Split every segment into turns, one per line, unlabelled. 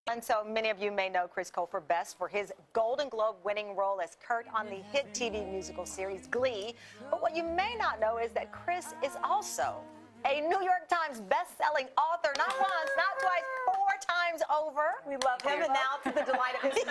And so many of you may know Chris Colfer best for his Golden Globe winning role as Kurt on the hit TV musical series Glee. But what you may not know is that Chris is also a New York Times best-selling author, not once, not twice, 4 times over.
We love him, and now to the delight of his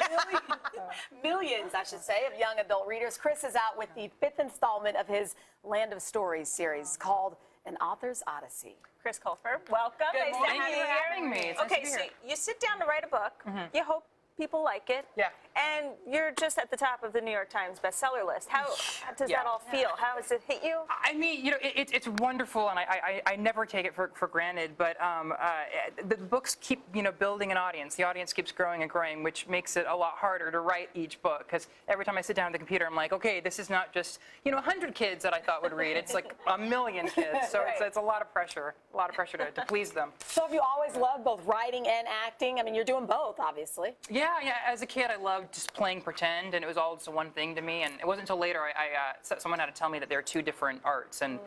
millions, I should say, of young adult readers. Chris is out with the 5th installment of his Land of Stories series called An Author's Odyssey.
Chris Colfer, welcome.
Good morning.
Nice to have
Thank you for having me. It's nice
Okay,
to be
so
here.
you sit down to write a book. You hope people like it.
Yeah.
And you're just at the top of the New York Times bestseller list. How does that all feel? How does it hit you?
I mean, you know, it's wonderful, and I never take it for granted. But the books keep, you know, building an audience. The audience keeps growing and growing, which makes it a lot harder to write each book. Because every time I sit down at the computer, I'm like, okay, this is not just 100 kids that I thought would read. It's like 1 million kids. So it's a lot of pressure, to please them.
So have you always loved both writing and acting? I mean, you're doing both, obviously.
Yeah. As a kid, I loved just playing pretend, and it was all just one thing to me. And it wasn't until later someone had to tell me that there are 2 different arts. And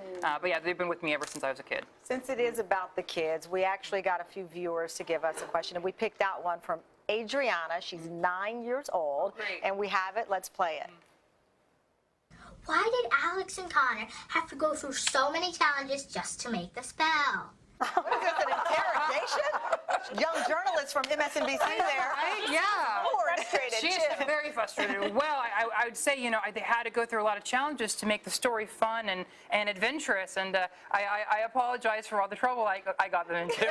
but yeah, they've been with me ever since I was a kid.
Since it is about the kids, we actually got a few viewers to give us a question, and we picked out one from Adriana. She's 9 years old.
Great.
And we have it. Let's play it.
Why did Alex and Connor have to go through so many challenges just to make the spell?
What is this, an interrogation? Young journalist from MSNBC there.
Right? Yeah.
Frustrated,
She's
too.
very frustrated. Well, I would say, they had to go through a lot of challenges to make the story fun and adventurous, and I apologize for all the trouble I got them into.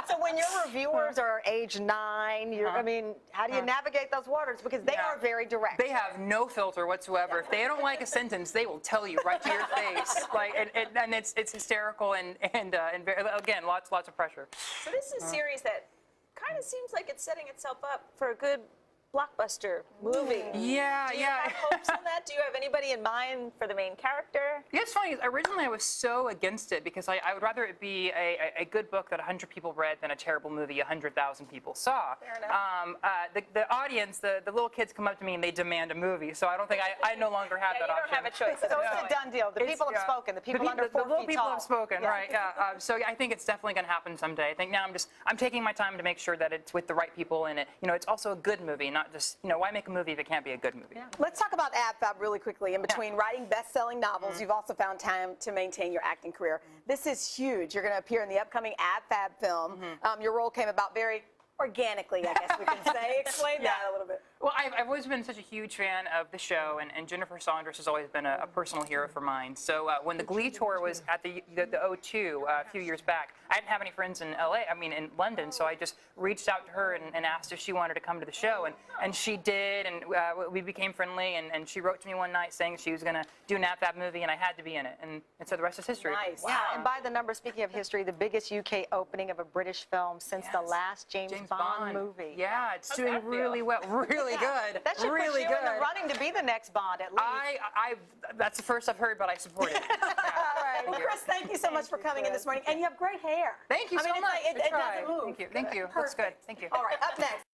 So when your reviewers are age 9, I mean, how do you navigate those waters? Because they are very direct.
They have no filter whatsoever. If they don't like a sentence, they will tell you right to your face. And it's hysterical and very, again, lots of pressure.
So this is a series that kind of seems like it's setting itself up for a good blockbuster movie.
Yeah,
Do you have hopes on that? Do you have anybody in mind for the main character?
Yeah, it's funny. Originally, I was so against it because I would rather it be a good book that 100 people read than a terrible movie 100,000 people saw.
Fair enough.
The audience, the little kids come up to me and they demand a movie, so I don't think I no longer have that
you
option.
don't have a choice.
So it's a done deal. The people have spoken. The people under 4
the little
feet
people
tall.
have spoken, right? Yeah. So I think it's definitely going to happen someday. I think now I'm taking my time to make sure that it's with the right people and it's also a good movie, not just why make a movie if it can't be a good movie?
Yeah. Let's talk about AbFab really quickly. In between writing best-selling novels, you've also found time to maintain your acting career. This is huge. You're going to appear in the upcoming AbFab film. Your role came about very organically, I guess we can say. Explain that a little bit.
Well, I've always been such a huge fan of the show, and Jennifer Saunders has always been a personal hero for mine. So when the Glee tour was at the O2 a few years back, I didn't have any friends in in London, so I just reached out to her and asked if she wanted to come to the show, and she did, and we became friendly, and she wrote to me one night saying she was going to do an AbFab movie, and I had to be in it, and so the rest is history.
Nice.
Wow. And by the numbers, speaking of history, the biggest UK opening of a British film since the last James Bond movie.
Yeah, it's doing really well, really good.
That should
really
put you
good.
in the running to be the next Bond, at least.
That's the first I've heard, but I support it.
All right. Well, Chris, thank you so much for coming in this morning. And you have great hair.
Thank you so much.
It doesn't move.
Thank you. Thank you. Looks good. Thank you.
All right, up next.